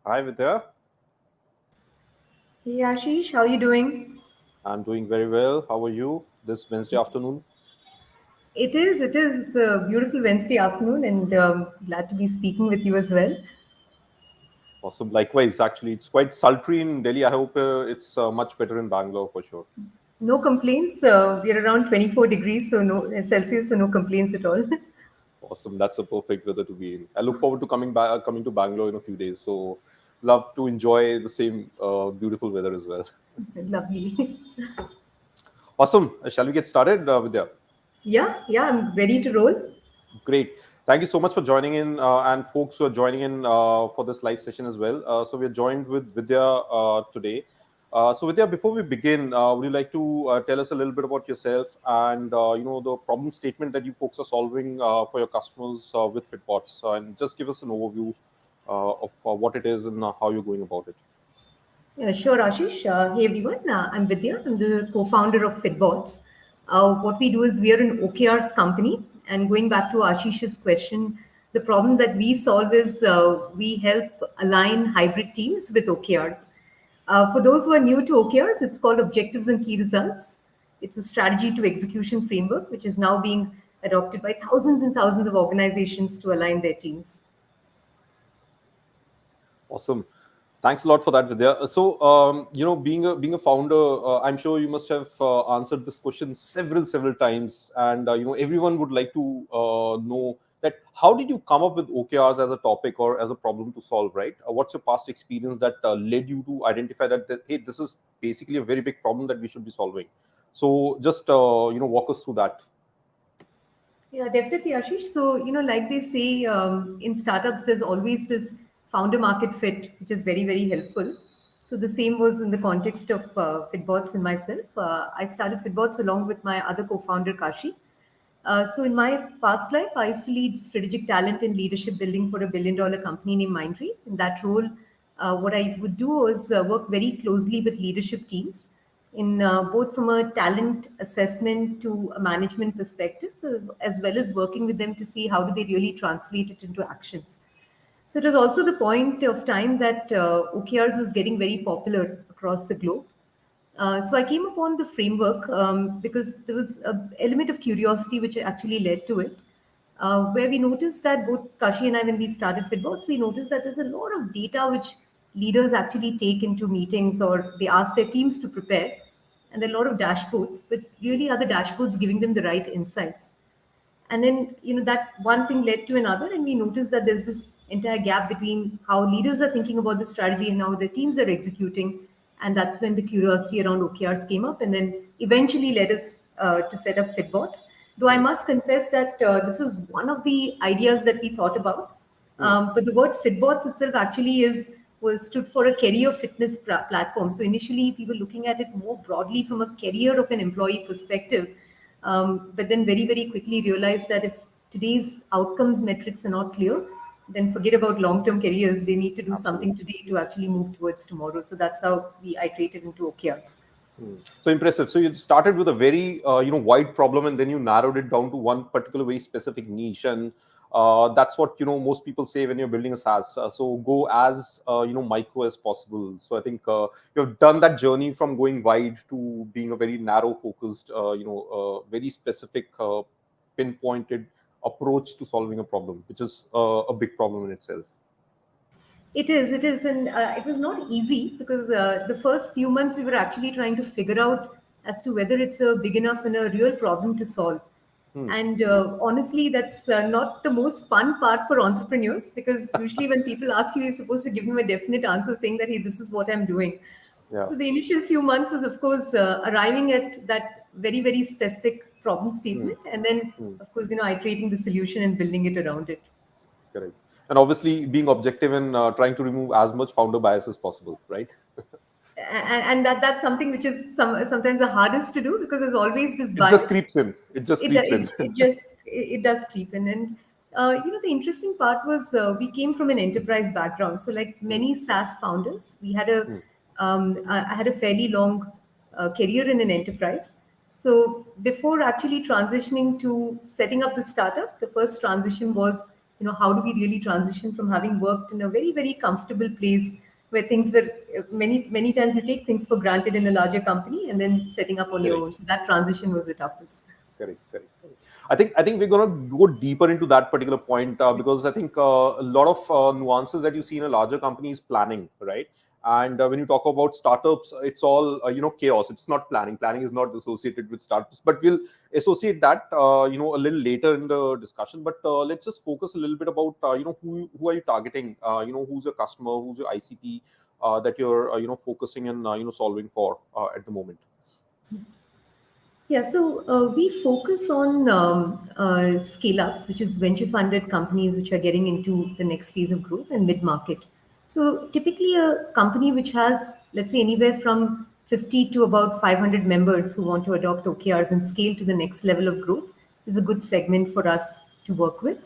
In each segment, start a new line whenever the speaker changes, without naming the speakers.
Hi, Vidya.
Hey Ashish, how are you doing?
I'm doing very well. How are you this Wednesday afternoon?
It is. It's a beautiful Wednesday afternoon, and glad to be speaking with you as well.
Awesome. Likewise, actually, it's quite sultry in Delhi. I hope it's much better in Bangalore for sure.
No complaints. We're around 24 degrees, so no Celsius, so no complaints at all.
Awesome. That's a perfect weather to be in. I look forward to coming back, coming to Bangalore in a few days. So, love to enjoy the same beautiful weather as well.
Lovely.
Awesome. Shall we get started, Vidya?
Yeah, I'm ready to roll.
Great. Thank you so much for joining in, and folks who are joining in for this live session as well. So we're joined with Vidya today. So Vidya, before we begin, would you like to tell us a little bit about yourself and the problem statement that you folks are solving for your customers with Fitbots, and just give us an overview of what it is and how you're going about it.
Sure, Ashish. Hey everyone, I'm Vidya. I'm the co-founder of Fitbots. What we do is we are an OKRs company, and going back to Ashish's question, the problem that we solve is we help align hybrid teams with OKRs. For those who are new to OKRs, it's called Objectives and Key Results. It's a strategy to execution framework, which is now being adopted by thousands and thousands of organizations to align their teams.
Awesome. Thanks a lot for that, Vidya. So, being a founder, I'm sure you must have answered this question several times, and everyone would like to know that how did you come up with OKRs as a topic or as a problem to solve, right? What's your past experience that led you to identify that hey, this is basically a very big problem that we should be solving. So, just walk us through that.
Yeah, definitely, Ashish. So, like they say in startups, there's always this founder market fit, which is very, very helpful. So, the same was in the context of Fitbots and myself. I started Fitbots along with my other co founder, Kashi. So, in my past life, I used to lead strategic talent and leadership building for a billion-dollar company named Mindtree. In that role, what I would do was work very closely with leadership teams in both from a talent assessment to a management perspective, so as well as working with them to see how do they really translate it into actions. So it was also the point of time that OKRs was getting very popular across the globe. So I came upon the framework because there was an element of curiosity which actually led to it, where we noticed that both Kashi and I, when we started Fitbots, we noticed that there's a lot of data which leaders actually take into meetings or they ask their teams to prepare, and there are a lot of dashboards, but really are the dashboards giving them the right insights? And then that one thing led to another, and we noticed that there's this entire gap between how leaders are thinking about the strategy and how their teams are executing. And that's when the curiosity around OKRs came up, and then eventually led us to set up Fitbots. Though I
Hmm.
must confess that this was one of the ideas that we thought about,
Hmm.
but the word Fitbots itself actually is was stood for a career fitness platform. So initially, people looking at it more broadly from a career of an employee perspective, but then very very quickly realized that if today's outcomes metrics are not clear, then forget about long term careers. They need to do something
Absolutely.
today to actually move towards tomorrow. So that's how we iterated into OKRs.
Hmm. So impressive. So you started with a very wide problem, and then you narrowed it down to one particular very specific niche, and that's what most people say when you're building a SaaS. So go as micro as possible. So I think you've done that journey from going wide to being a very narrow focused, very specific, pinpointed approach to solving a problem, which is a big problem in itself.
It is, and it was not easy because the first few months we were actually trying to figure out as to whether it's a big enough and a real problem to solve.
Hmm.
And honestly, that's not the most fun part for entrepreneurs because usually when people ask you, you're supposed to give them a definite answer saying that, hey, this is what I'm doing.
Yeah.
So the initial few months was, of course, arriving at that very, very specific problem
Hmm.
statement, and then,
Hmm.
of course, iterating the solution and building it around it.
Correct. And obviously being objective and trying to remove as much founder bias as possible, right?
And that's something which is sometimes the hardest to do because there's always this
It just
bias.
creeps in. It just
it
creeps in.
it just it does creep in. And the interesting part was we came from an enterprise background, so like
Hmm.
many SaaS founders, we had a
Hmm.
I had a fairly long career in an enterprise. So before actually transitioning to setting up the startup, the first transition was how do we really transition from having worked in a very, very comfortable place where things were many times you take things for granted in a larger company and then setting up on your
Correct.
own. So that transition was the toughest.
Correct, correct, correct. I think we're gonna go deeper into that particular point because I think a lot of nuances that you see in a larger company is planning, right? And when you talk about startups, it's all chaos. It's not planning. Planning is not associated with startups, but we'll associate that a little later in the discussion. But let's just focus a little bit about who are you targeting? Who's your customer? Who's your ICP that you're focusing and solving for at the moment?
Yeah, so we focus on scale ups, which is venture funded companies which are getting into the next phase of growth, and mid market. So typically, a company which has, let's say, anywhere from 50 to about 500 members who want to adopt OKRs and scale to the next level of growth is a good segment for us to work with.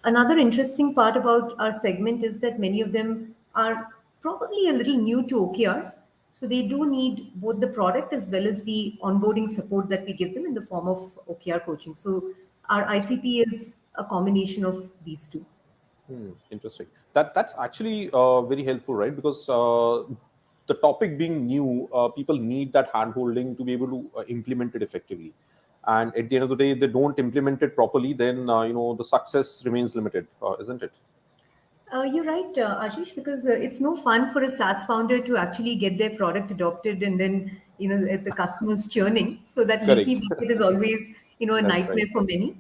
Another interesting part about our segment is that many of them are probably a little new to OKRs. So they do need both the product as well as the onboarding support that we give them in the form of OKR coaching. So our ICP is a combination of these two.
Interesting. That's actually very helpful, right? Because the topic being new, people need that hand holding to be able to implement it effectively. And at the end of the day, if they don't implement it properly, then the success remains limited, isn't it?
You're right, Ashish, because it's no fun for a SaaS founder to actually get their product adopted and then, the customers churning. So that leaky
Correct.
bucket is always, a
That's right.
nightmare for many.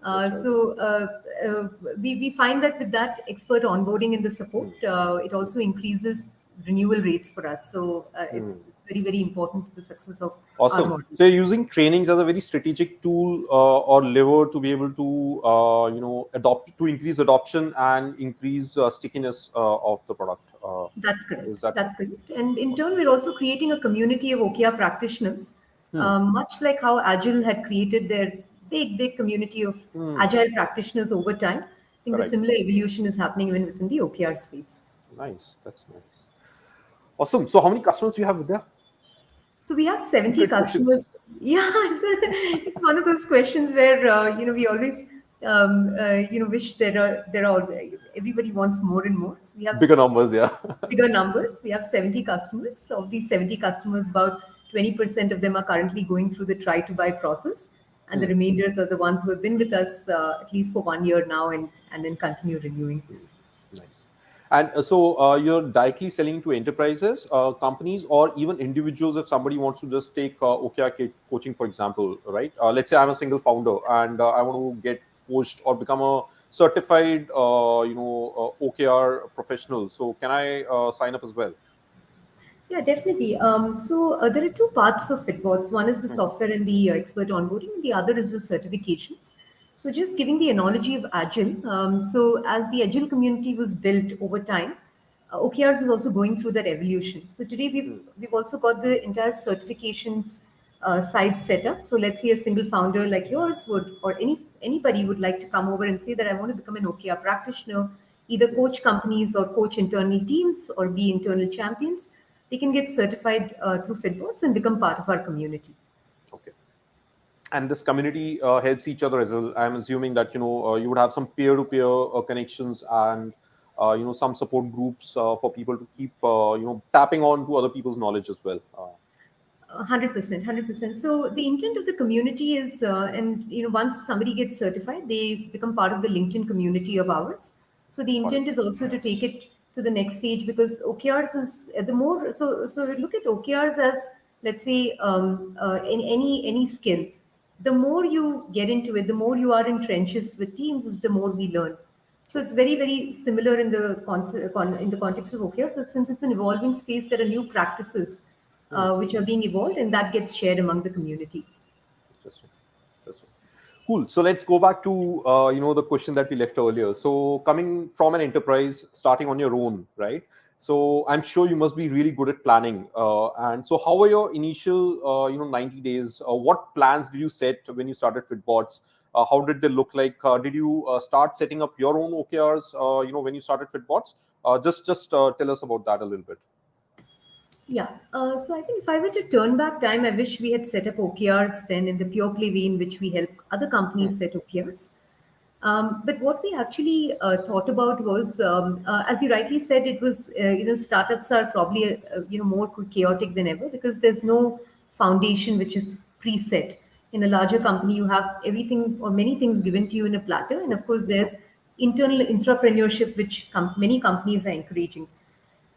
Uh,
That's right.
so uh, we find that with that expert onboarding and the support, it also increases renewal rates for us. So it's very, very important to the success of our
Awesome.
model.
So you're using trainings as a very strategic tool or lever to be able to, adopt to increase adoption and increase stickiness of the product.
That's correct.
Is that
That's correct. And in turn, we're also creating a community of OKR practitioners,
hmm,
much like how Agile had created their big, big community of Agile practitioners over time. I think the
correct?
similar evolution is happening even within the OKR space.
Nice. That's nice. Awesome. So how many customers do you have with there?
So we have 70
Stupid questions.
customers. Yeah, it's one of those questions where we always wish there are everybody wants more and more. So we have
Bigger numbers, yeah.
bigger numbers. We have 70 customers. Of these 70 customers, about 20% of them are currently going through the try to buy process, and the
Hmm,
remainders are the ones who have been with us at least for 1 year now and then continue renewing.
nice. And so you're directly selling to enterprises, companies, or even individuals if somebody wants to just take OKR coaching, for example, right? Let's say I'm a single founder and I want to get coached or become a certified, OKR professional. So can I sign up as well?
Yeah, definitely. So there are two parts of Fitbots. One is the
Hmm,
software and the expert onboarding, and the other is the certifications. So just giving the analogy of Agile. So as the Agile community was built over time, OKRs is also going through that evolution. So today
hmm,
we've also got the entire certifications side set up. So let's say a single founder like yours would, or anybody would like to come over and say that I want to become an OKR practitioner, either
hmm.
coach companies or coach internal teams or be internal champions. They can get certified through Fitbots and become part of our community.
Okay. And this community helps each other as well. I'm assuming that you would have some peer-to-peer connections and some support groups for people to keep tapping on to other people's knowledge as well.
100%, 100%. So the intent of the community is, and once somebody gets certified, they become part of the LinkedIn community of ours. So the
Got it.
intent is also to take it to the next stage because OKRs is the more. So we look at OKRs as, let's say, any skill. The more you get into it, the more you are in trenches with teams, is the more we learn. So it's
Okay.
very, very similar in the in the context of OKR. So since it's an evolving space, there are new practices
Hmm.
which are being evolved, and that gets shared among the community.
Interesting. Interesting. Cool. So let's go back to the question that we left earlier. So coming from an enterprise, starting on your own, right? So I'm sure you must be really good at planning. And so, how were your initial 90 days? What plans did you set when you started Fitbots? How did they look like? Did you start setting up your own OKRs? When you started Fitbots? Just tell us about that a little bit.
Yeah. So I think if I were to turn back time, I wish we had set up OKRs then in the pure play way in which we help other
Hmm.
companies set OKRs. But what we actually thought about was, as you rightly said, it was startups are probably more chaotic than ever because there's no foundation which is preset. In a larger company, you have everything or many things given to you in a platter, and
True.
of course, there's internal entrepreneurship which many companies are encouraging.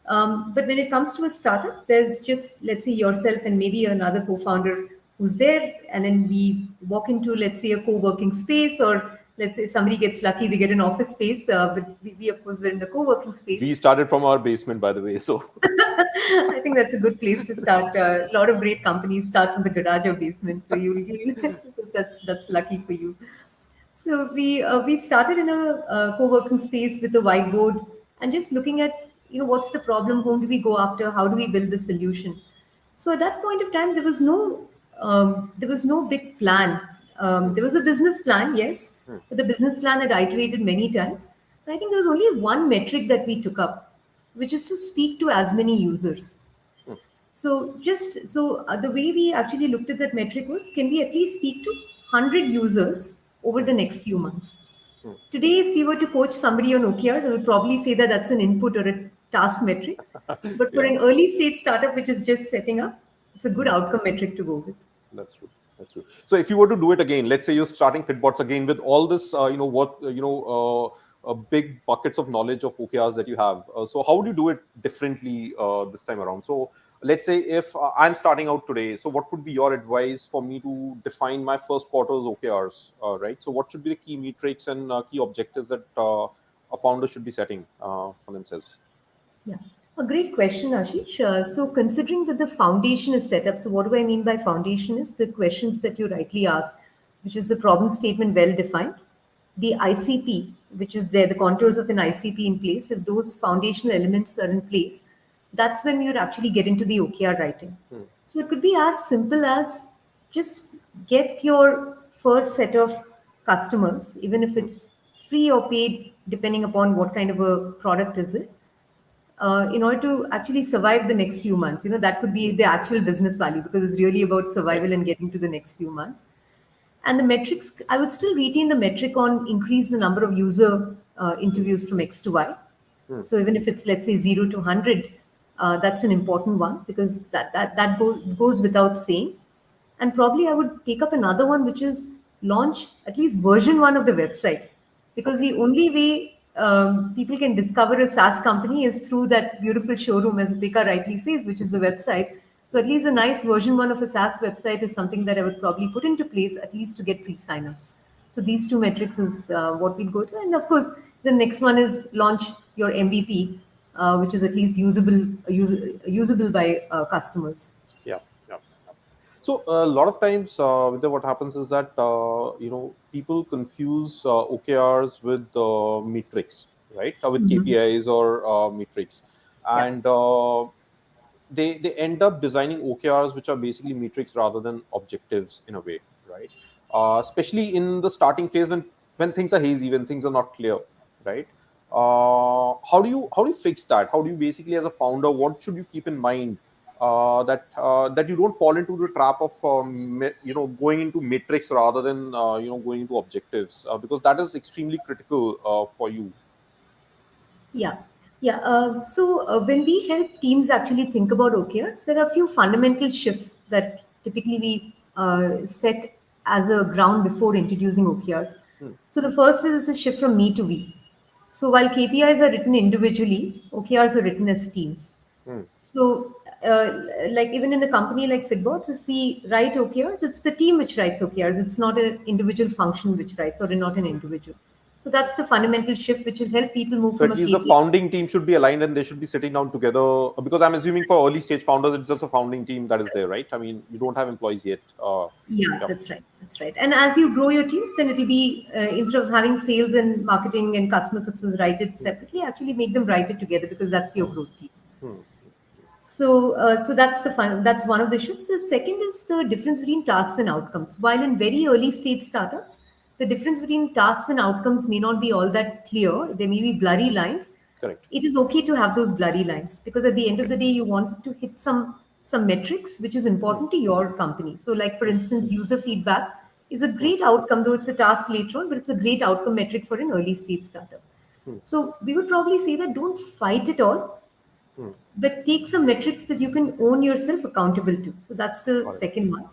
But when it comes to a startup, there's just, let's say, yourself and maybe another co founder who's there. And then we walk into, let's say, a co working space, or let's say somebody gets lucky, they get an office space. But we, of course, we're in the co working space.
We started from our basement, by the way. So
I think that's a good place to start. A lot of great companies start from the garage or basement. So so that's lucky for you. So we started in a co-working space with a whiteboard and just looking at what's the problem, whom do we go after, how do we build the solution. So at that point of time, there was no big plan.
hmm,
There was a business plan, yes,
hmm,
but the business plan had iterated many times. But I think there was only one metric that we took up, which is to speak to as many users.
hmm,
So the way we actually looked at that metric was, can we at least speak to 100 users over
hmm,
the next few months?
hmm.
Today, if we were to coach somebody on OKRs, I would probably say that that's an input or a task metric. But for
Yeah.
an early stage startup which is just setting up, it's a good outcome metric to go with.
That's true. That's true. So if you were to do it again, let's say you're starting Fitbots again with all this, big buckets of knowledge of OKRs that you have. So how would you do it differently this time around? So let's say if I'm starting out today, so what would be your advice for me to define my first quarter's OKRs, right? So what should be the key metrics and key objectives that a founder should be setting for themselves?
Yeah, a great question, Ashish. So, considering that the foundation is set up, so what do I mean by foundation is the questions that you rightly asked, which is the problem statement well defined, the ICP, which is there, the contours of an ICP in place. If those foundational elements are in place, that's when we would actually get into the OKR writing.
Hmm,
So, it could be as simple as just get your first set of customers, even if
hmm,
it's free or paid, depending upon what kind of a product is it, in order to actually survive the next few months. That could be the actual business value because it's really about survival
right.
and getting to the next few months. And the metrics, I would still retain the metric on increase the number of user interviews from X to Y.
Hmm,
So even if it's, let's say, 0 to 100, that's an important one because that goes without saying. And probably I would take up another one, which is launch at least version one of the website, because
okay.
the only way people can discover a SaaS company is through that beautiful showroom, as Vika rightly says, which is the website. So at least a nice version one of a SaaS website is something that I would probably put into place at least to get pre-signups. So these two metrics is what we'll go to, and of course the next one is launch your MVP, which is at least usable by customers.
Yeah. Yeah. So a lot of times, Vidya, what happens is that people confuse OKRs with metrics, right? With
Mhm.
KPIs or metrics,
Yeah.
and they end up designing OKRs which are basically metrics rather than objectives in a way, right? Especially in the starting phase when things are hazy, when things are not clear, right? How do you fix that? How do you basically, as a founder, what should you keep in mind that you don't fall into the trap of going into metrics rather than going into objectives, because that is extremely critical for you.
Yeah, yeah. So when we help teams actually think about OKRs, there are a few fundamental shifts that typically we set as a ground before introducing OKRs.
Hmm,
So the first is a shift from me to we. So while KPIs are written individually, OKRs are written as teams.
hmm,
So, like even in a company like Fitbots, if we write OKRs, it's the team which writes OKRs. It's not an individual function which writes, or not an individual. So that's the fundamental shift which will help people move
so
from
at
a
least the
KPI.
founding team should be aligned and they should be sitting down together, because I'm assuming for early stage founders it's just a founding team that is there, right? I mean, you don't have employees yet.
Yeah,
Yeah.
that's right. That's right. And as you grow your teams, then it'll be instead of having sales and marketing and customer success write it
Hmm,
separately, actually make them write it together because that's your
hmm,
growth team.
hmm,
So that's the fun. That's one of the shifts. The second is the difference between tasks and outcomes. While in very early stage startups, the difference between tasks and outcomes may not be all that clear. There may be blurry lines.
correct.
It is okay to have those blurry lines because at the end of
Okay.
the day, you want to hit some metrics which is
Hmm,
important to your company. So, like for
hmm,
instance, user feedback is a great outcome, though it's a task later on, but it's a great outcome metric for an early stage startup. So we would probably say that don't fight it all, but take some metrics that you can own yourself accountable to. So that's the
Got it.
second one.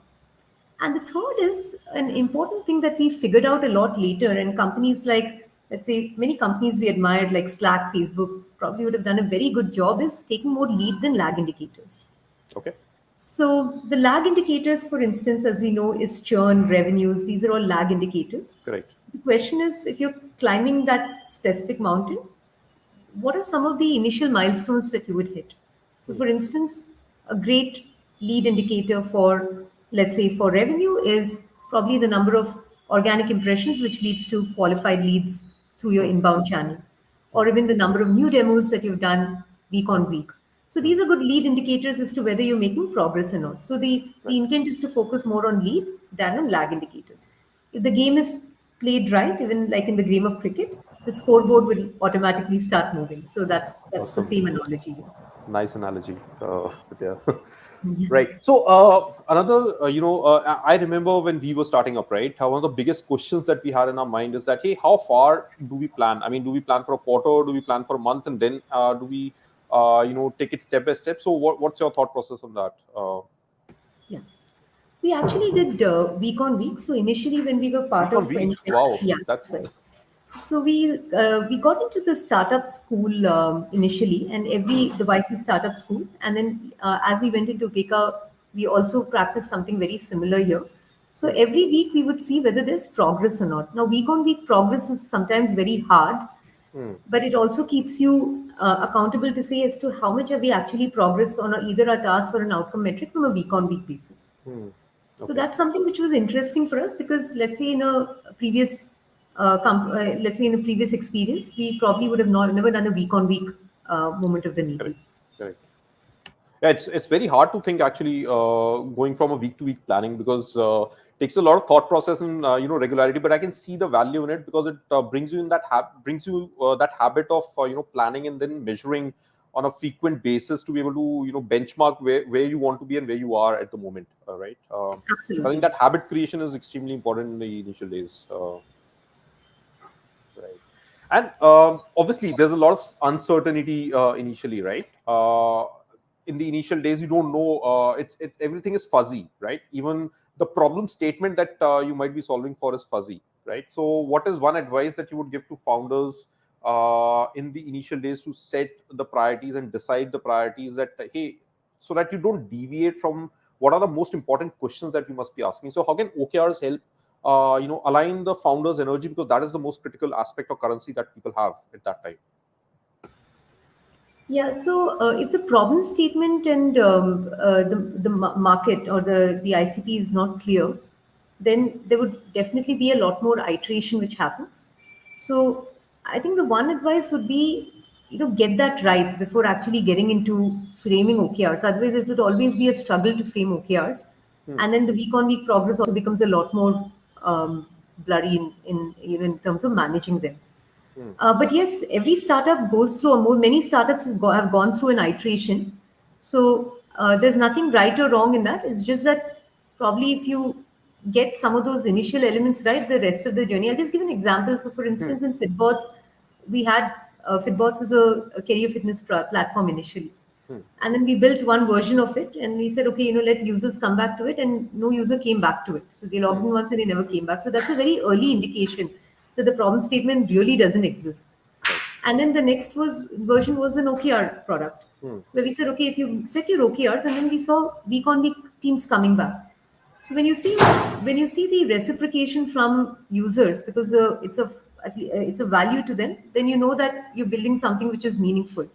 And the third is an important thing that we figured out a lot later. And companies like, let's say, many companies we admired, like Slack, Facebook, probably would have done a very good job is taking more lead than lag indicators.
Okay.
So the lag indicators, for instance, as we know, is churn, revenues. These are all lag indicators.
Correct.
The question is, if you're climbing that specific mountain, what are some of the initial milestones that you would hit? So, for instance, a great lead indicator for, let's say, for revenue is probably the number of organic impressions, which leads to qualified leads through your inbound channel, or even the number of new demos that you've done week on week. So, these are good lead indicators as to whether you're making progress or not. So, the
Right.
intent is to focus more on lead than on lag indicators. If the game is played right, even like in the game of cricket, the scoreboard will automatically start moving. So that's the
Awesome.
same analogy.
Nice analogy, Vidya.
Yeah.
Right. So another, I remember when we were starting up, right? One of the biggest questions that we had in our mind is that, hey, how far do we plan? I mean, do we plan for a quarter? Do we plan for a month? And then do we, take it step by step? So what's your thought process on that?
Yeah. We actually did week on week. So initially, when we were part
Week on
of,
week. Wow.
yeah,
That's
that's right. So we got into the startup school initially, and every device is startup school. And then as we went into Beka, we also practiced something very similar here. So every week we would see whether there's progress or not. Now week on week progress is sometimes very hard, but it also keeps you accountable to say as to how much have we actually progressed on either a task or an outcome metric from a week on week basis. So
okay.
that's something which was interesting for us because let's say in a previous, let's say in the previous experience, we probably would have never done a week on week moment of the needle.
Correct. Correct. Yeah, it's very hard to think actually going from a week to week planning because takes a lot of thought process and regularity. But I can see the value in it because it brings you in that brings you that habit of planning and then measuring on a frequent basis to be able to benchmark where you want to be and where you are at the moment. Right. I think
Absolutely.
that habit creation is extremely important in the initial days. Right. And obviously, there's a lot of uncertainty initially, right? In the initial days, you don't know. Everything is fuzzy, right? Even the problem statement that you might be solving for is fuzzy, right? So, what is one advice that you would give to founders in the initial days to set the priorities and decide the priorities that hey, so that you don't deviate from what are the most important questions that you must be asking? So, how can OKRs help align the founder's energy because that is the most critical aspect of currency that people have at that time.
Yeah, so if the problem statement and the market or the ICP is not clear, then there would definitely be a lot more iteration which happens. So I think the one advice would be, get that right before actually getting into framing OKRs. Otherwise, it would always be a struggle to frame OKRs, and then the week-on-week progress also becomes a lot more blurry in terms of managing them. But yes, every startup goes through, or many startups have gone through an iteration. So there's nothing right or wrong in that. It's just that probably if you get some of those initial elements right, the rest of the journey. I'll just give an example. So, for instance, in Fitbots, we had Fitbots is a career fitness platform initially. And then we built one version of it and we said, okay, let users come back to it. And no user came back to it. So they logged in once and they never came back. So that's a very early indication that the problem statement really doesn't exist.
Right.
And then the next version was an OKR product where we said, okay, if you set your OKRs, and then we saw week on week teams coming back. So when you see the reciprocation from users, because it's a value to them, then you know that you're building something which is meaningful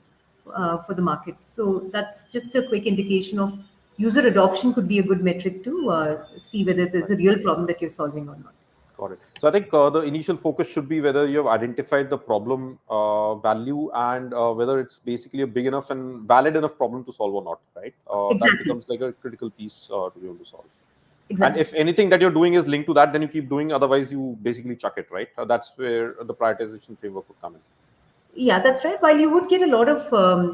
for the market. So that's just a quick indication of user adoption could be a good metric to see whether there's
Right.
a real problem that you're solving or not.
Got it. So I think the initial focus should be whether you have identified the problem value and whether it's basically a big enough and valid enough problem to solve or not, right? That
Exactly.
becomes like a critical piece to be able to solve. And
Exactly.
if anything that you're doing is linked to that, then you keep doing. Otherwise, you basically chuck it, right? That's where the prioritization framework would come in.
Yeah, that's right. While you would get a lot of,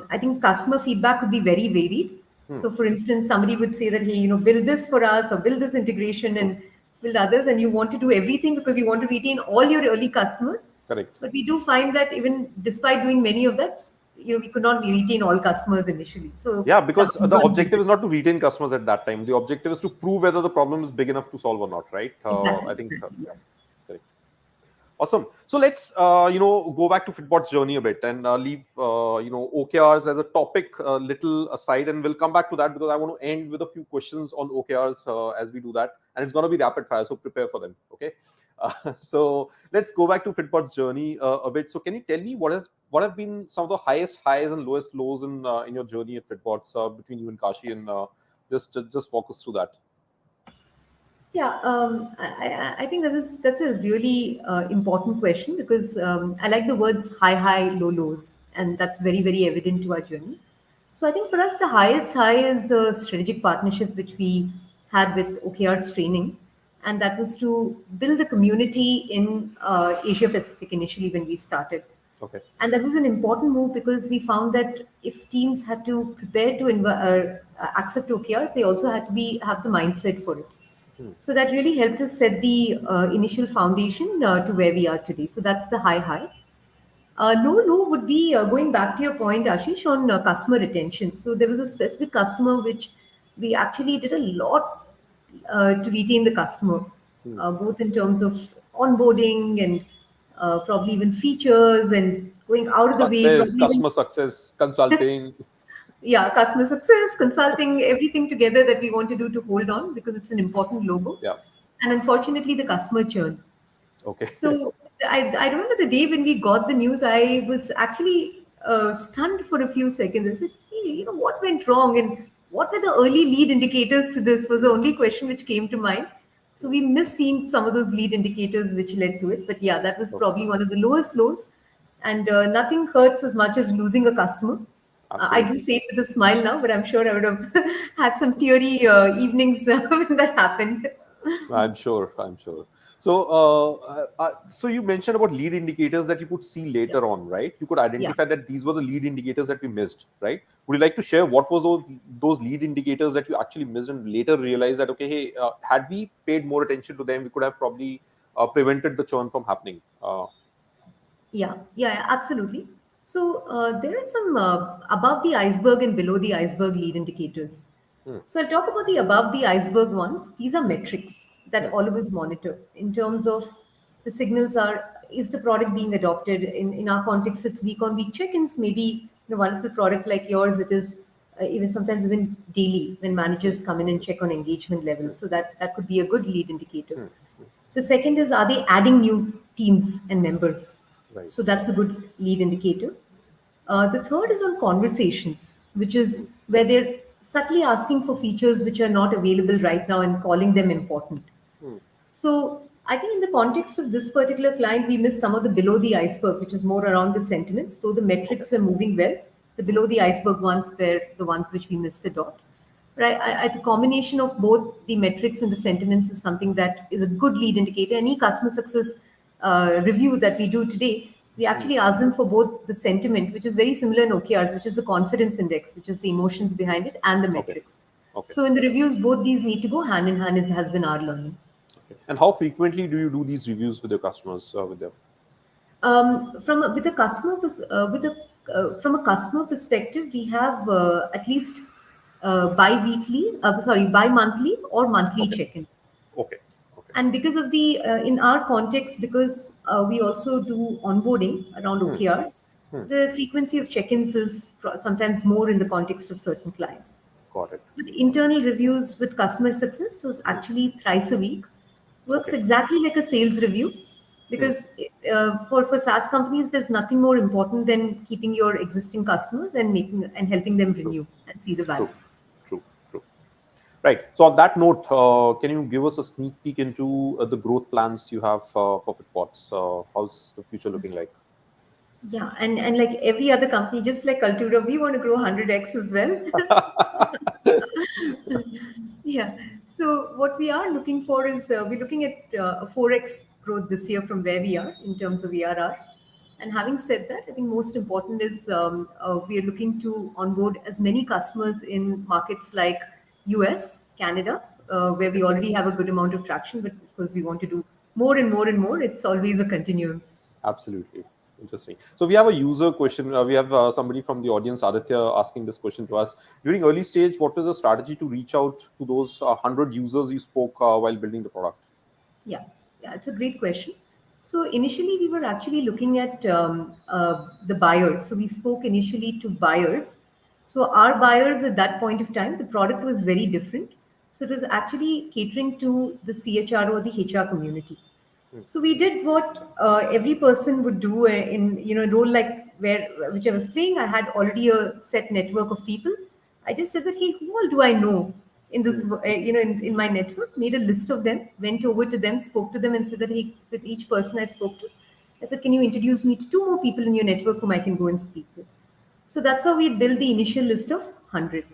I think customer feedback would be very varied. So, for instance, somebody would say that, hey, build this for us or build this integration, and build others, and you want to do everything because you want to retain all your early customers.
Correct.
But we do find that even despite doing many of that, we could not retain all customers initially. So
Yeah,
the
because the
hard ones we
objective
did.
is not to retain customers at that time. The objective is to prove whether the problem is big enough to solve or not, right?
Exactly,
I think,
exactly.
yeah, correct. Awesome. So let's go back to Fitbot's journey a bit and leave OKRs as a topic little aside, and we'll come back to that because I want to end with a few questions on OKRs as we do that, and it's going to be rapid fire, so prepare for them. Okay. So let's go back to Fitbot's journey a bit. So can you tell me what have been some of the highest highs and lowest lows in your journey at Fitbots between you and Kashi, and just walk us through that.
Yeah, I think that's a really important question because I like the words high, high, low, lows, and that's very, very evident to our journey. So I think for us, the highest high is a strategic partnership which we had with OKR's training, and that was to build a community in Asia Pacific initially when we started.
Okay.
And that was an important move because we found that if teams had to prepare to accept OKRs, they also had to have the mindset for it.
Hmm.
So that really helped us set the initial foundation to where we are today. So that's the high high. Low low would be going back to your point, Ashish, on customer retention. So there was a specific customer which we actually did a lot to retain the customer,
Hmm.
both in terms of onboarding and probably even features and going out of the way,
Success,
probably even
customer success, consulting.
yeah, customer success, consulting, everything together that we want to do to hold on because it's an important logo.
Yeah.
And unfortunately, the customer churn.
Okay.
So I remember the day when we got the news, I was actually stunned for a few seconds. I said, hey, what went wrong and what were the early lead indicators to this was the only question which came to mind. So we missed seeing some of those lead indicators which led to it. But yeah, that was
Okay.
probably one of the lowest lows. And nothing hurts as much as losing a customer. I do
Absolutely.
say it with a smile now, but I'm sure I would have had some teary evenings when that happened.
I'm sure. I'm sure. So, so you mentioned about lead indicators that you could see
Yeah.
later on, right? You could
Yeah.
identify that these were the lead indicators that we missed, right? Would you like to share what was those lead indicators that you actually missed and later realized that, okay, hey, had we paid more attention to them, we could have probably prevented the churn from happening.
Yeah, yeah, absolutely. So there are some above the iceberg and below the iceberg lead indicators.
Hmm.
So I'll talk about the above the iceberg ones. These are metrics that
Hmm.
all of us monitor in terms of the signals are is the product being adopted in our context it's week on week check-ins maybe in a wonderful product like yours it is even sometimes even daily when
Hmm.
managers come in and check on engagement levels so that could be a good lead indicator.
Hmm.
The second is, are they adding new teams and members?
Right.
So that's a good lead indicator. The third is on conversations, which
Hmm.
is where they're subtly asking for features which are not available right now and calling them important.
Hmm.
So I think in the context of this particular client, we missed some of the below the iceberg, which is more around the sentiments. Though the
Okay.
metrics were moving well, the
Hmm.
below the iceberg ones were the ones which we missed the dot. Right, the combination of both the metrics and the sentiments is something that is a good lead indicator. Any customer success review that we do today, we
Hmm.
actually ask them for both the sentiment, which is very similar in OKRs, which is the confidence index, which is the emotions behind it, and the
Okay.
metrics.
Okay.
So in the reviews, both these need to go hand in hand, as has been our learning.
Okay. And how frequently do you do these reviews with your customers? With them?
With a customer from a customer perspective, we have at least bi-monthly or monthly
Okay.
check-ins.
Okay. Okay.
And because of the in our context, because we also do onboarding around
Hmm.
OKRs,
Hmm.
the frequency of check-ins is sometimes more in the context of certain clients.
Got it.
But internal reviews with customer success is
Hmm.
actually thrice a week. Works
Okay.
exactly like a sales review
Hmm.
because for SaaS companies, there's nothing more important than keeping your existing customers and making and helping them
True.
renew and see the
True.
value.
True. True. Right. So on that note, can you give us a sneak peek into the growth plans you have for Fitbots? How's the future looking like?
Yeah, and like every other company, just like Culturro, we want to grow 100x as well. Yeah. So what we are looking for is we're looking at a 4x growth this year from where we are in terms of ARR. And having said that, I think most important is we are looking to onboard as many customers in markets like US, Canada, where we already have a good amount of traction, but of course we want to do more and more and more. It's always a continuum.
Absolutely. Interesting. So we have a user question. We have somebody from the audience, Aditya, asking this question to us. During early stage, what was the strategy to reach out to those 100 users you spoke while building the product?
Yeah, yeah, it's a great question. So initially, we were actually looking at the buyers. So we spoke initially to buyers. So our buyers at that point of time, the product was very different. So it was actually catering to the CHR or the HR community.
Hmm.
So we did what every person would do in a role like where which I was playing. I had already a set network of people. I just said that, hey, who all do I know in this
Hmm.
in my network? Made a list of them, went over to them, spoke to them, and said that, hey, with each person I spoke to, I said, can you introduce me to two more people in your network whom I can go and speak with? So that's how we built the initial list of 100.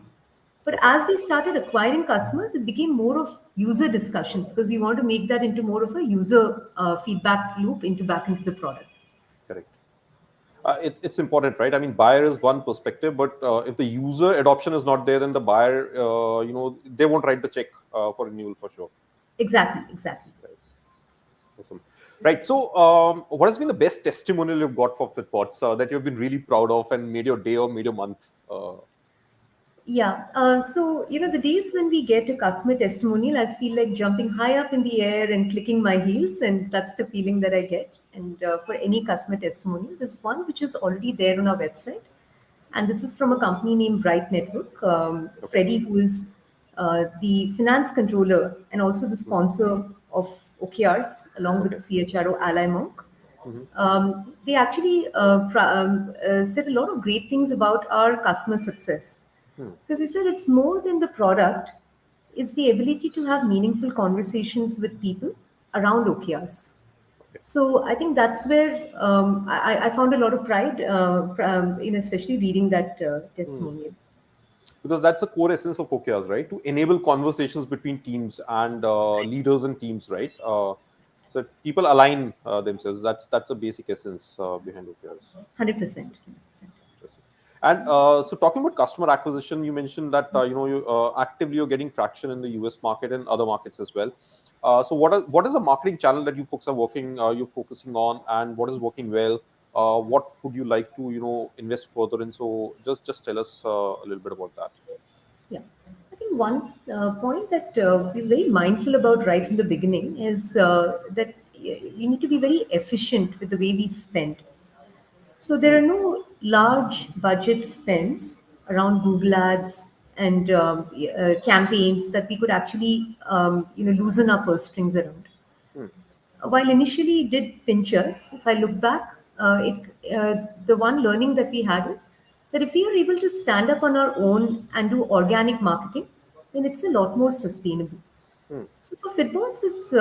But
Okay.
as we started acquiring customers, it became more of user discussions because we want to make that into more of a user feedback loop back into the product.
Correct. It's important, right? I mean, buyer is one perspective, but if the user adoption is not there, then the buyer, they won't write the check for renewal for sure.
Exactly, exactly.
Right. Awesome. Right. So, what has been the best testimonial you've got for Fitbots that you've been really proud of and made your day or made your month?
Yeah. So, the days when we get a customer testimonial, I feel like jumping high up in the air and clicking my heels. And that's the feeling that I get. And for any customer testimonial, there's one which is already there on our website. And this is from a company named Bright Network.
Okay.
Freddie, who is the finance controller and also the
Hmm.
sponsor of OKRs, along with
Okay.
the CHRO Ally Monk.
Hmm.
They actually said a lot of great things about our customer success.
Hmm.
Because he said it's more than the product, it's the ability to have meaningful conversations with people around OKRs.
Okay.
So I think that's where I found a lot of pride in especially reading that
Hmm.
testimonial.
Because that's the core essence of OKRs, right? To enable conversations between teams and leaders and teams, right? So people align themselves. That's a basic essence behind OKRs.
100%. 100%.
Interesting. And so, talking about customer acquisition, you mentioned that you actively you're getting traction in the US market and other markets as well. So, what is the marketing channel that you folks are you're focusing on, and what is working well? What would you like to invest further in? So, just tell us a little bit about that.
Yeah. I think one point that we're very mindful about right from the beginning is that we need to be very efficient with the way we spend. So there
Hmm.
are no large budget spends around Google Ads and campaigns that we could actually loosen our purse strings around.
Hmm.
While initially it did pinch us, if I look back, the one learning that we had is that if we are able to stand up on our own and do organic marketing, then it's a lot more sustainable.
Hmm.
So for Fitbots, it's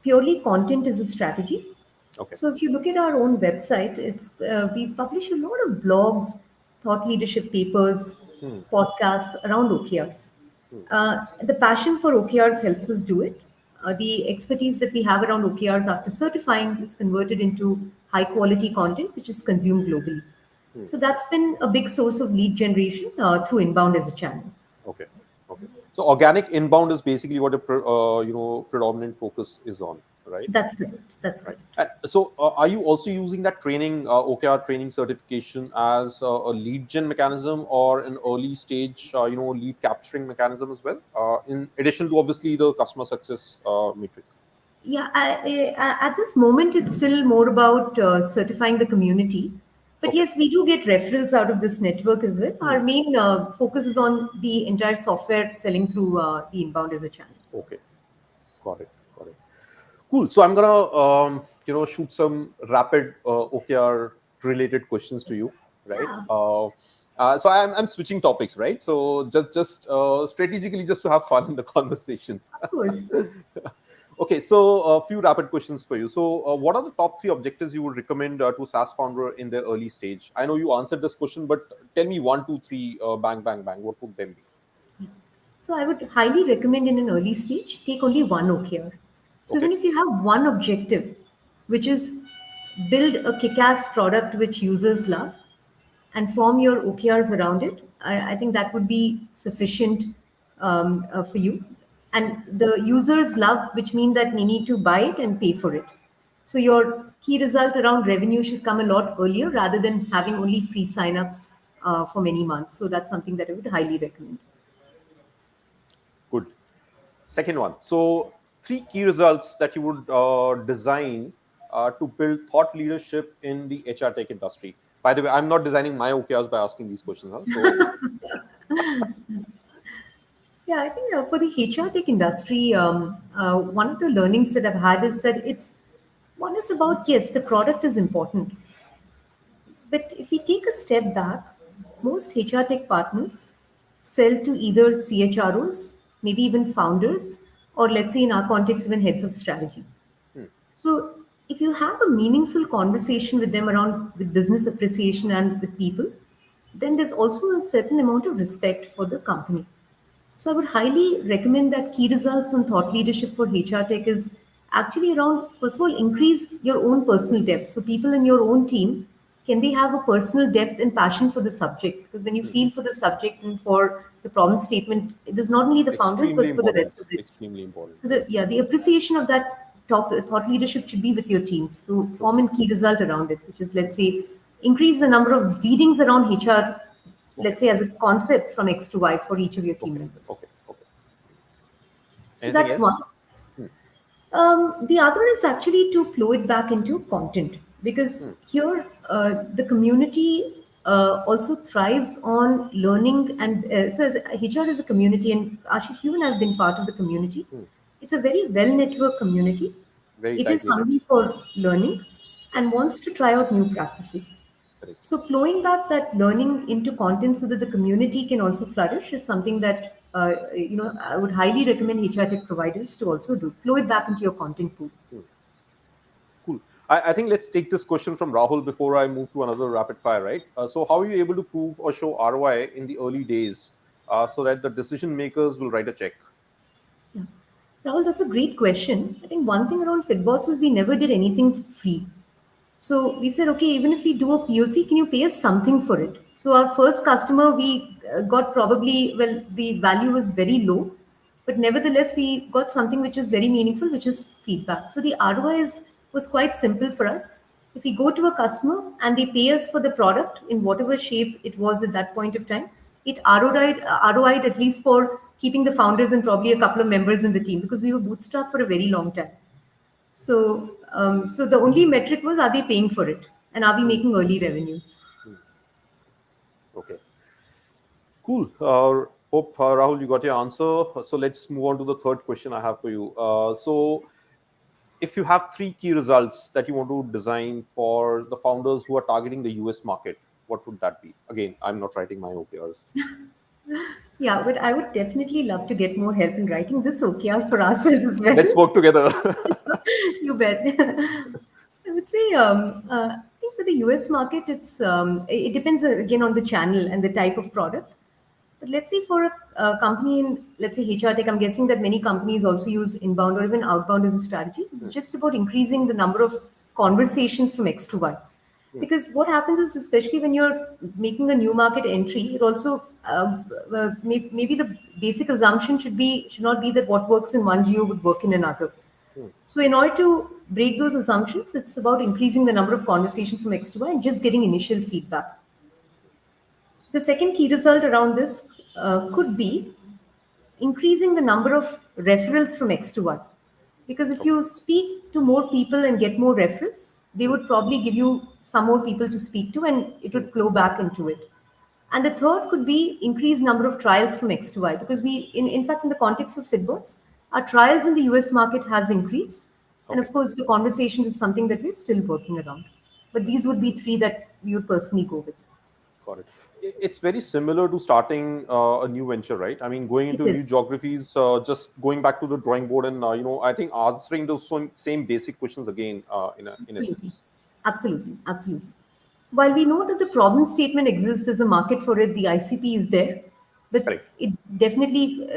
purely content as a strategy.
Okay.
So if you look at our own website, it's we publish a lot of blogs, thought leadership papers,
Hmm.
podcasts around OKRs.
Hmm.
The passion for OKRs helps us do it. The expertise that we have around OKRs after certifying is converted into high quality content, which is consumed globally.
Hmm.
So that's been a big source of lead generation through inbound as a channel.
Okay. Okay. So, organic inbound is basically what the predominant focus is on, right?
That's correct. That's
Right.
correct.
And so, are you also using that training, OKR training certification, as a lead gen mechanism or an early stage, lead capturing mechanism as well? In addition to obviously the customer success metric.
Yeah, at this moment, it's still more about certifying the community. But
Okay.
yes, we do get referrals out of this network as well.
Hmm.
Our main focus is on the entire software selling through the inbound as a channel.
Okay. Got it. Got it. Cool. So I'm gonna shoot some rapid OKR related questions to you, right?
Yeah,
So I'm switching topics, right? So just strategically, just to have fun in the conversation.
of course.
Okay, so a few rapid questions for you. So, what are the top three objectives you would recommend to SaaS founder in their early stage? I know you answered this question, but tell me one, two, three, bang, bang, bang. What would them be?
So I would highly recommend in an early stage, take only one OKR. So
Okay.
even if you have one objective, which is build a kick-ass product which users love, and form your OKRs around it, I think that would be sufficient for you. and the users love, which mean that they need to buy it and pay for it. So your key result around revenue should come a lot earlier rather than having only free signups for many months. So that's something that I would highly recommend.
Good. Second one. So, three key results that you would design to build thought leadership in the HR tech industry. By the way, I'm not designing my OKRs by asking these questions. Huh? So,
Yeah, I think for the HR tech industry, one of the learnings that I've had is that one is about, yes, the product is important. But if we take a step back, most HR tech partners sell to either CHROs, maybe even founders, or let's say in our context, even heads of strategy.
hmm,
So if you have a meaningful conversation with them around with business appreciation and with people, then there's also a certain amount of respect for the company. So I would highly recommend that key results on thought leadership for HR tech is actually around, first of all, increase your own personal depth. So people in your own team, can they have a personal depth and passion for the subject? Because when you
hmm,
feel for the subject and for the problem statement, it is not only the founders,
extremely
but for the
important.
rest of the.
Extremely important.
So the appreciation of that top thought leadership should be with your teams. So form
Okay.
a key result around it, which is, let's say, increase the number of readings around HR,
Okay.
let's say as a concept from X to Y for each of your team
Okay.
members.
Okay. Okay.
So
Anything
that's one.
else? Hmm,
The other is actually to flow it back into content,
hmm,
because here the community also thrives on learning. And so as HR is a community, and Ashish, you and I have been part of the community.
hmm.
It's a very well networked community.
Very
It is
tight knitted.
hungry for learning and wants to try out new practices.
Correct.
So flowing back that learning into content so that the community can also flourish is something that I would highly recommend HR tech providers to also do. Flow it back into your content pool.
Hmm. Cool. I think let's take this question from Rahul before I move to another rapid fire, right? So, how are you able to prove or show ROI in the early days so that the decision makers will write a check?
Yeah. Rahul, that's a great question. I think one thing around Fitbots is we never did anything free. So we said, okay, even if we do a POC, can you pay us something for it? So our first customer, we got probably, well, the value was very low, but nevertheless, we got something which is very meaningful, which is feedback. So the ROI was quite simple for us. If we go to a customer and they pay us for the product in whatever shape it was at that point of time, it ROI'd at least for keeping the founders and probably a couple of members in the team, because we were bootstrapped for a very long time. So the only metric was, are they paying for it, and are we
Hmm,
making early revenues?
hmm. Okay. Cool. Hope Rahul, you got your answer. So let's move on to the third question I have for you. So if you have three key results that you want to design for the founders who are targeting the US market, what would that be? Again, I'm not writing my OKRs.
Yeah, but I would definitely love to get more help in writing this OKR for ourselves as well.
Let's work together.
You bet. So I would say, I think for the US market, it depends again on the channel and the type of product. But let's say for a company in, let's say, HR tech, I'm guessing that many companies also use inbound or even outbound as a strategy. It's
Hmm,
just about increasing the number of conversations from X to Y.
hmm,
Because what happens is, especially when you're making a new market entry, it also maybe the basic assumption should not be that what works in one geo would work in another.
hmm.
So in order to break those assumptions, it's about increasing the number of conversations from X to Y and just getting initial feedback. The second key result around this could be increasing the number of referrals from X to Y. Because if
Okay.
you speak to more people and get more referrals, they
Hmm,
would probably give you some more people to speak to, and it
hmm.
would flow back into it. And the third could be increased number of trials from X to Y, because in fact, in the context of Fitbots, our trials in the US market has increased. And
Okay.
of course, the conversations is something that we're still working around. But these would be three that we would personally go with.
Got it. It's very similar to starting a new venture, right? I mean, going
It
into new
is.
geographies, just going back to the drawing board and I think answering those same basic questions again, in
Absolutely.
essence.
Absolutely. Absolutely. While we know that the problem statement exists as a market for it, the ICP is there, but
Correct.
it definitely,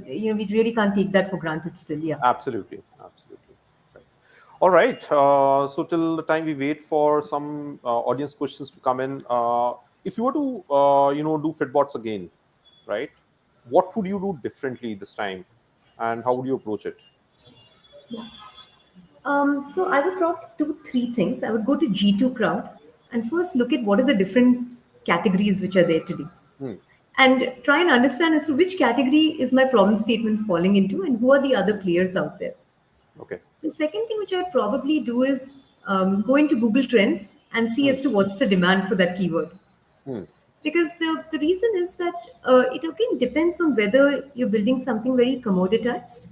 we really can't take that for granted still. Yeah.
Absolutely. Absolutely. Right. All right. So till the time we wait for some audience questions to come in, if you were to do Fitbots again, right? What would you do differently this time? and how would you approach it?
So I would probably do three things. I would go to G2 crowd and first look at what are the different categories which are there today,
Hmm.
and try and understand as to which category is my problem statement falling into and who are the other players out there.
Okay.
The second thing which I would probably do is go into Google Trends and see
Hmm.
as to what's the demand for that keyword.
Hmm.
Because the reason is that it again depends on whether you're building something very commoditized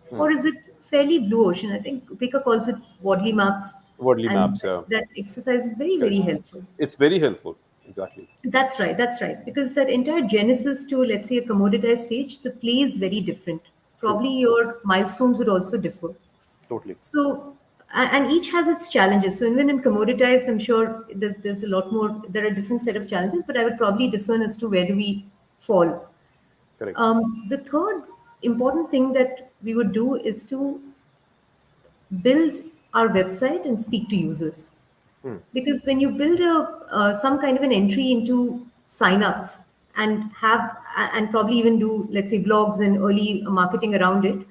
Hmm.
or is it fairly blue ocean. I think Pika calls it Wadley maps,
Wordly
and
maps, yeah.
that exercise is very,
Correct.
very helpful.
It's very helpful. Exactly.
That's right, that's right. Because that entire genesis to, let's say, a commoditized stage, the play is very different.
True.
Probably your milestones would also differ.
Totally.
So, and each has its challenges. So even in commoditized, I'm sure there's a lot more, there are different set of challenges, but I would probably discern as to where do we fall.
Correct.
The third important thing that we would do is to build our website and speak to users.
Hmm.
Because when you build some kind of an entry into signups and have and probably even do, let's say, blogs and early marketing around it,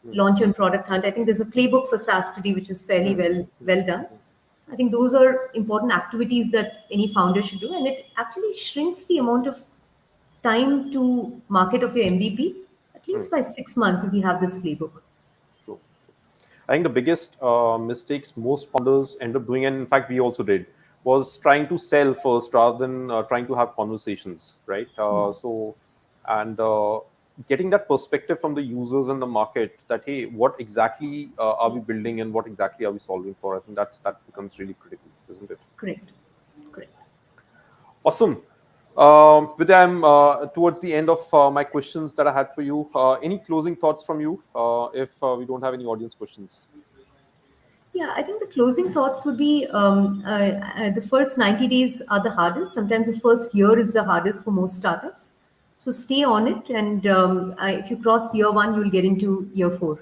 Hmm.
launch on product hunt. I think there's a playbook for SaaS today which is fairly
Hmm.
well done.
Hmm.
I think those are important activities that any founder should do, and it actually shrinks the amount of time to market of your MVP at
Hmm.
least by 6 months if you have this playbook.
True. I think the biggest mistakes most founders end up doing, and in fact, we also did, was trying to sell first rather than trying to have conversations, right? And getting that perspective from the users and the market that, hey, what exactly are we building and what exactly are we solving for? I think that becomes really critical, isn't it?
Correct. Correct.
Awesome. Vidya, I'm towards the end of my questions that I had for you. Any closing thoughts from you if we don't have any audience questions?
Yeah, I think the closing thoughts would be the first 90 days are the hardest. Sometimes the first year is the hardest for most startups. So stay on it. And if you cross year one, you'll get into year four.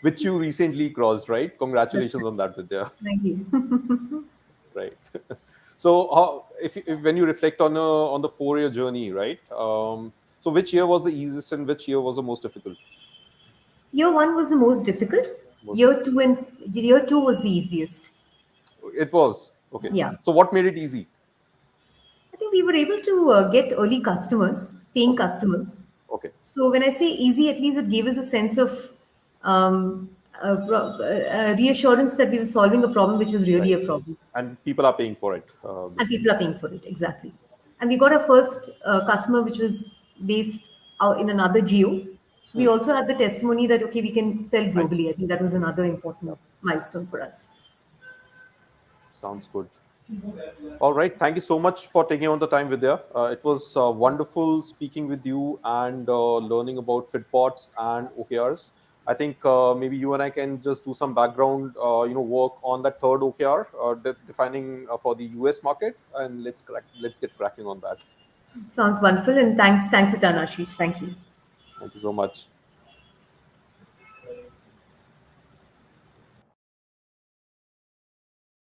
Which you recently crossed, right?
That's
Congratulations
right.
on that, Vidya.
Thank you.
Right. So, if when you reflect on the 4 year journey, right? So, which year was the easiest and which year was the most difficult?
Year one was the most difficult.
Most difficult.
Year two was the easiest.
It was okay.
Yeah.
So, what made it easy?
I think we were able to get early customers, paying
Okay.
customers.
Okay.
So when I say easy, at least it gave us a sense of reassurance that we were solving a problem which was really
Right.
a problem,
And people are paying for it,
and
basically.
people are paying for it exactly. And we got our first customer which was based out in another geo. So we
Hmm.
also had the testimony that okay, we can sell
Nice.
globally. I think that was another
Yeah.
important milestone for us.
Sounds good. All right. Thank you so much for taking on the time, Vidya. It was wonderful speaking with you and learning about Fitbots and OKRs. I think maybe you and I can just do some background, work on that third OKR, defining for the US market, and let's get cracking on that.
Sounds wonderful, and thanks a ton, Ashish. Thank you.
Thank you so much.